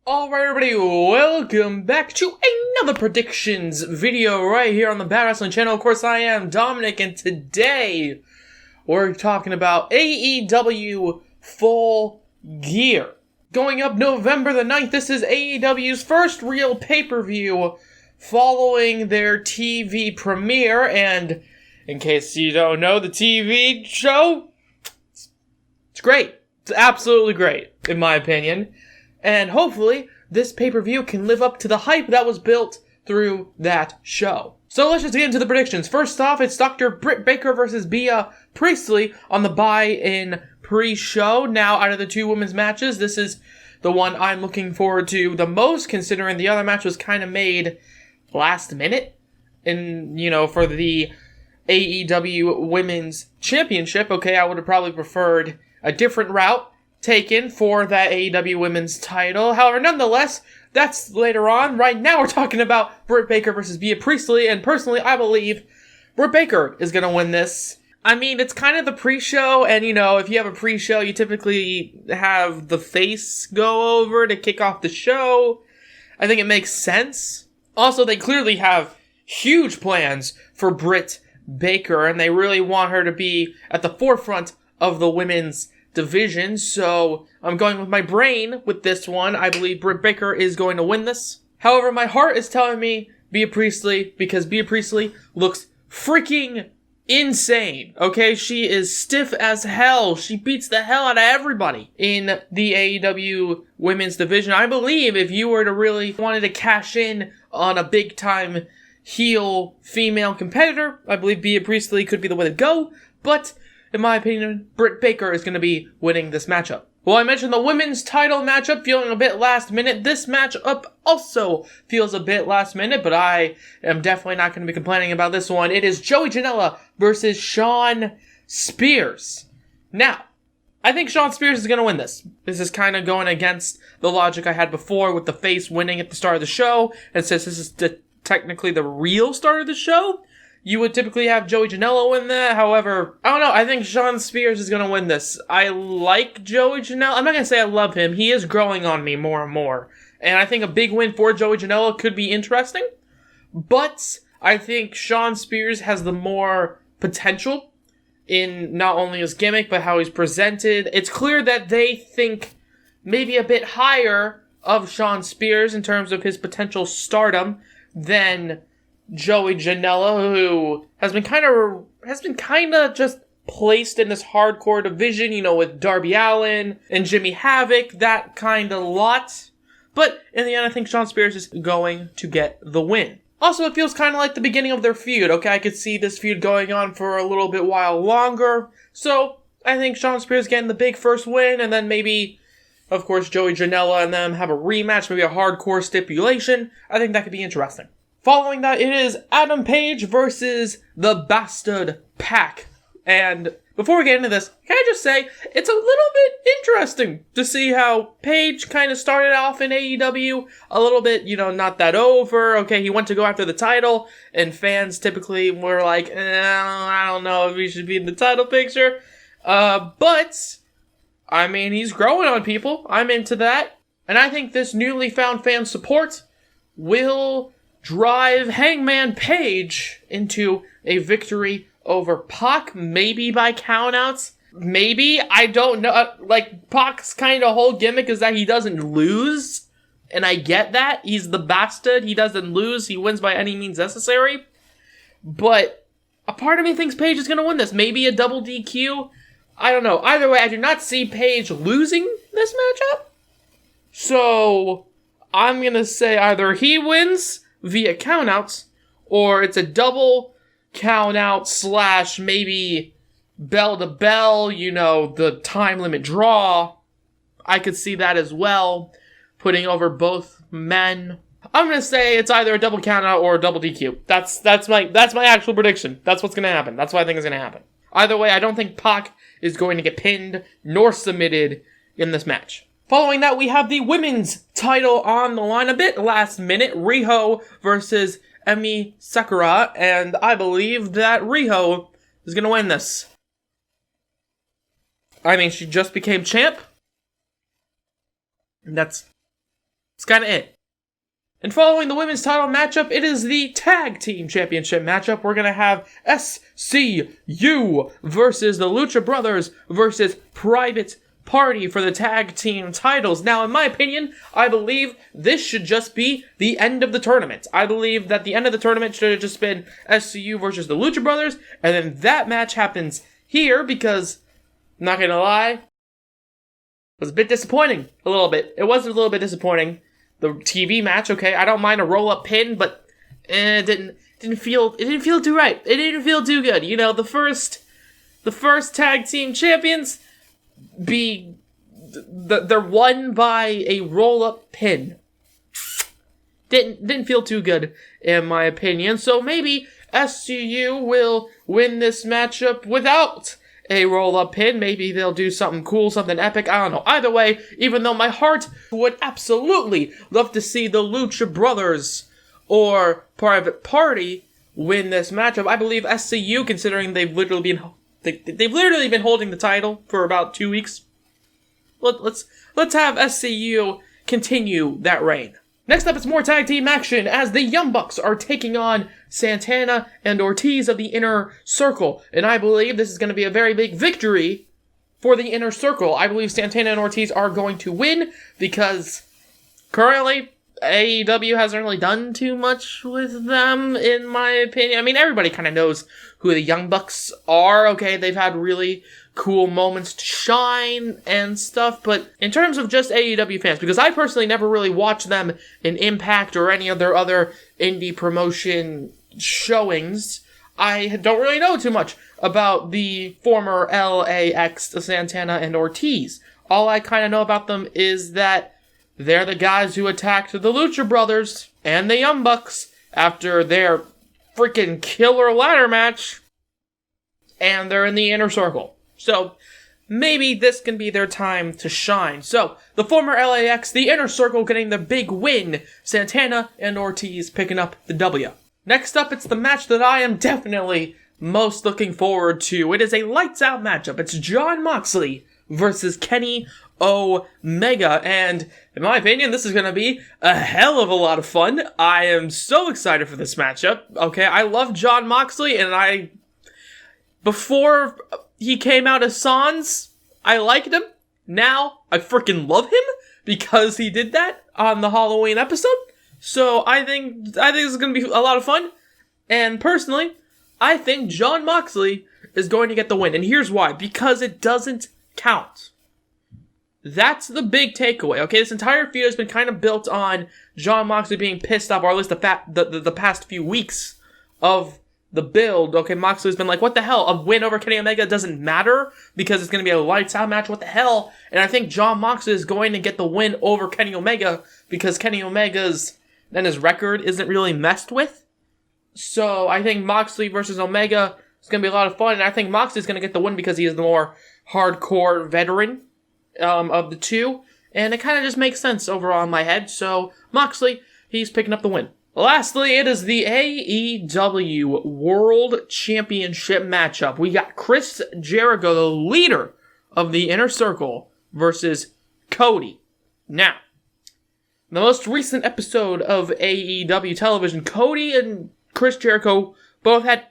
Alright everybody, welcome back to another predictions video right here on the Bad Wrestling channel. Of course, I am Dominic, and today we're talking about AEW Full Gear. Going up November the 9th, this is AEW's first real pay-per-view following their TV premiere, and in case you don't know, the TV show, it's great. It's absolutely great, in my opinion. And hopefully, this pay-per-view can live up to the hype that was built through that show. So let's just get into the predictions. First off, it's Dr. Britt Baker versus Bea Priestley on the buy-in pre-show. Now, out of the two women's matches, this is the one I'm looking forward to the most, considering the other match was kind of made last minute. And, for the AEW Women's Championship, okay, I would have probably preferred a different route taken for that AEW Women's title. However, nonetheless, that's later on. Right now, we're talking about Britt Baker versus Bea Priestley, and personally, I believe Britt Baker is going to win this. I mean, it's kind of the pre-show, and if you have a pre-show, you typically have the face go over to kick off the show. I think it makes sense. Also, they clearly have huge plans for Britt Baker, and they really want her to be at the forefront of the women's division, so I'm going with my brain with this one. I believe Britt Baker is going to win this. However, my heart is telling me Bea Priestley, because Bea Priestley looks freaking insane, okay? She is stiff as hell. She beats the hell out of everybody in the AEW women's division. I believe if you were to really wanted to cash in on a big-time heel female competitor, I believe Bea Priestley could be the way to go, but in my opinion, Britt Baker is going to be winning this matchup. Well, I mentioned the women's title matchup feeling a bit last minute. This matchup also feels a bit last minute, but I am definitely not going to be complaining about this one. It is Joey Janela versus Shawn Spears. Now, I think Shawn Spears is going to win this. This is kind of going against the logic I had before with the face winning at the start of the show. And since this is technically the real start of the show, you would typically have Joey Janela win that. However, I don't know. I think Shawn Spears is going to win this. I like Joey Janela. I'm not going to say I love him. He is growing on me more and more. And I think a big win for Joey Janela could be interesting. But I think Shawn Spears has the more potential in not only his gimmick, but how he's presented. It's clear that they think maybe a bit higher of Shawn Spears in terms of his potential stardom than Joey Janela, who has been kind of just placed in this hardcore division, with Darby Allin and Jimmy Havoc, that kind of lot. But in the end, I think Shawn Spears is going to get the win. Also, it feels kind of like the beginning of their feud, okay? I could see this feud going on for a little bit while longer. So, I think Shawn Spears getting the big first win, and then maybe, of course, Joey Janela and them have a rematch, maybe a hardcore stipulation. I think that could be interesting. Following that, it is Adam Page versus the Bastard Pack. And before we get into this, can I just say, it's a little bit interesting to see how Page kind of started off in AEW, a little bit, not that over. Okay, he went to go after the title, and fans typically were like, I don't know if he should be in the title picture. But, I mean, he's growing on people. I'm into that. And I think this newly found fan support will drive Hangman Page into a victory over Pac, maybe by countouts. Maybe, I don't know. Pac's kind of whole gimmick is that he doesn't lose, and I get that. He's the bastard. He doesn't lose. He wins by any means necessary. But a part of me thinks Page is going to win this. Maybe a double DQ. I don't know. Either way, I do not see Page losing this matchup. So, I'm going to say either he wins via countouts, or it's a double countout / maybe bell to bell, the time limit draw. I could see that as well, putting over both men. I'm gonna say it's either a double countout or a double DQ. That's my actual prediction. That's what's gonna happen. That's what I think is gonna happen. Either way, I don't think Pac is going to get pinned nor submitted in this match. Following that, we have the women's title on the line. A bit last minute, Riho versus Emi Sakura, and I believe that Riho is going to win this. I mean, she just became champ. And that's That's kind of it. And following the women's title matchup, it is the Tag Team Championship matchup. We're going to have SCU versus the Lucha Brothers versus Private Party for the tag team titles. Now, in my opinion, I believe this should just be the end of the tournament. I believe that the end of the tournament should have just been SCU versus the Lucha Brothers, and then that match happens here because, I'm not going to lie, it was a bit disappointing. A little bit. It was a little bit disappointing. The TV match, okay, I don't mind a roll-up pin, but it didn't feel too right. It didn't feel too good. You know, the first tag team champions they're won by a roll-up pin. Didn't feel too good in my opinion. So maybe SCU will win this matchup without a roll-up pin. Maybe they'll do something cool, something epic. I don't know. Either way, even though my heart would absolutely love to see the Lucha Brothers or Private Party win this matchup, I believe SCU, considering they've literally been holding the title for about 2 weeks. Let's have SCU continue that reign. Next up, it's more tag team action as the Young Bucks are taking on Santana and Ortiz of the Inner Circle. And I believe this is going to be a very big victory for the Inner Circle. I believe Santana and Ortiz are going to win because currently AEW hasn't really done too much with them, in my opinion. I mean, everybody kind of knows who the Young Bucks are, okay? They've had really cool moments to shine and stuff, but in terms of just AEW fans, because I personally never really watched them in Impact or any of their other indie promotion showings, I don't really know too much about the former LAX, Santana and Ortiz. All I kind of know about them is that they're the guys who attacked the Lucha Brothers and the Young Bucks after their freaking killer ladder match, and they're in the Inner Circle. So, maybe this can be their time to shine. So, the former LAX, the Inner Circle getting the big win. Santana and Ortiz picking up the W. Next up, it's the match that I am definitely most looking forward to. It is a lights-out matchup. It's Jon Moxley versus Kenny Omega. And, in my opinion, this is going to be a hell of a lot of fun. I am so excited for this matchup. Okay, I love Jon Moxley, and before he came out as Sans, I liked him. Now, I freaking love him because he did that on the Halloween episode. So, I think this is going to be a lot of fun. And personally, I think Jon Moxley is going to get the win. And here's why. Because it doesn't count. That's the big takeaway, okay? This entire feud has been kind of built on Jon Moxley being pissed off, or at least the past few weeks of the build. Okay, Moxley's been like, what the hell? A win over Kenny Omega doesn't matter because it's going to be a lights out match. What the hell? And I think Jon Moxley is going to get the win over Kenny Omega because Kenny Omega's his record isn't really messed with. So I think Moxley versus Omega is going to be a lot of fun. And I think Moxley's going to get the win because he is the more hardcore veteran of the two. And it kind of just makes sense overall in my head. So Moxley, he's picking up the win. Lastly, it is the AEW World Championship matchup. We got Chris Jericho, the leader of the Inner Circle, versus Cody. Now, the most recent episode of AEW television, Cody and Chris Jericho both had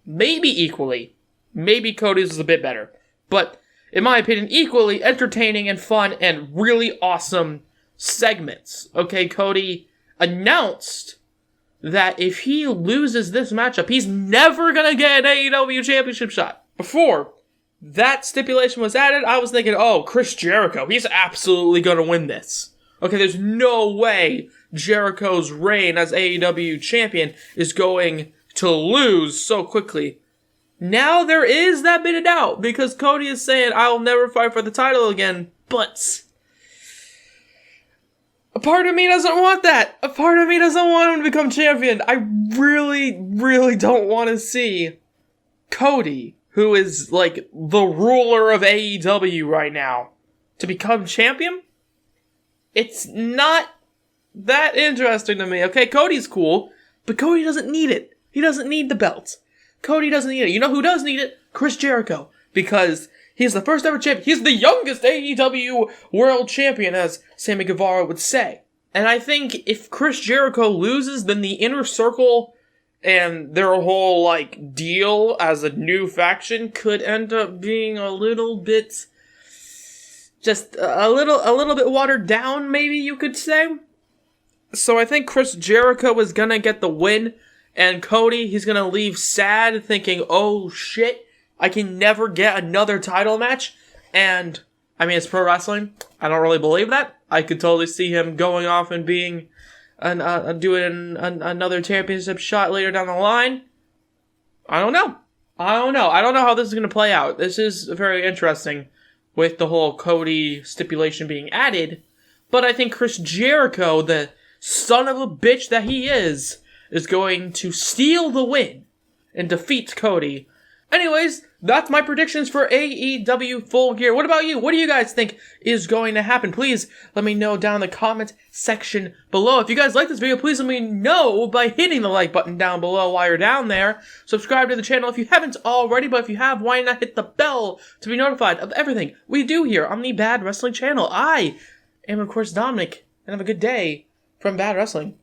maybe Cody's is a bit better, but in my opinion, equally entertaining and fun and really awesome segments. Okay, Cody announced that if he loses this matchup, he's never gonna get an AEW championship shot. Before that stipulation was added, I was thinking, oh, Chris Jericho, he's absolutely gonna win this. Okay, there's no way Jericho's reign as AEW champion is going to lose so quickly. Now there is that bit of doubt, because Cody is saying, I'll never fight for the title again, but a part of me doesn't want that. A part of me doesn't want him to become champion. I really, really don't want to see Cody, who is like the ruler of AEW right now, to become champion. It's not that interesting to me. Okay, Cody's cool, but Cody doesn't need it. He doesn't need the belt. Cody doesn't need it. You know who does need it? Chris Jericho. Because he's the first ever champion. He's the youngest AEW world champion, as Sammy Guevara would say. And I think if Chris Jericho loses, then the Inner Circle and their whole, like, deal as a new faction could end up being a little bit, just a little bit watered down, maybe you could say. So I think Chris Jericho is gonna get the win, and Cody, he's gonna leave sad, thinking, oh shit, I can never get another title match. And, I mean, it's pro wrestling. I don't really believe that. I could totally see him going off and being doing another championship shot later down the line. I don't know. I don't know how this is going to play out. This is very interesting with the whole Cody stipulation being added. But I think Chris Jericho, the son of a bitch that he is going to steal the win and defeat Cody. Anyways, that's my predictions for AEW Full Gear. What about you? What do you guys think is going to happen? Please let me know down in the comment section below. If you guys like this video, please let me know by hitting the like button down below while you're down there. Subscribe to the channel if you haven't already, but if you have, why not hit the bell to be notified of everything we do here on the Bad Wrestling channel. I am, of course, Dominic, and have a good day from Bad Wrestling.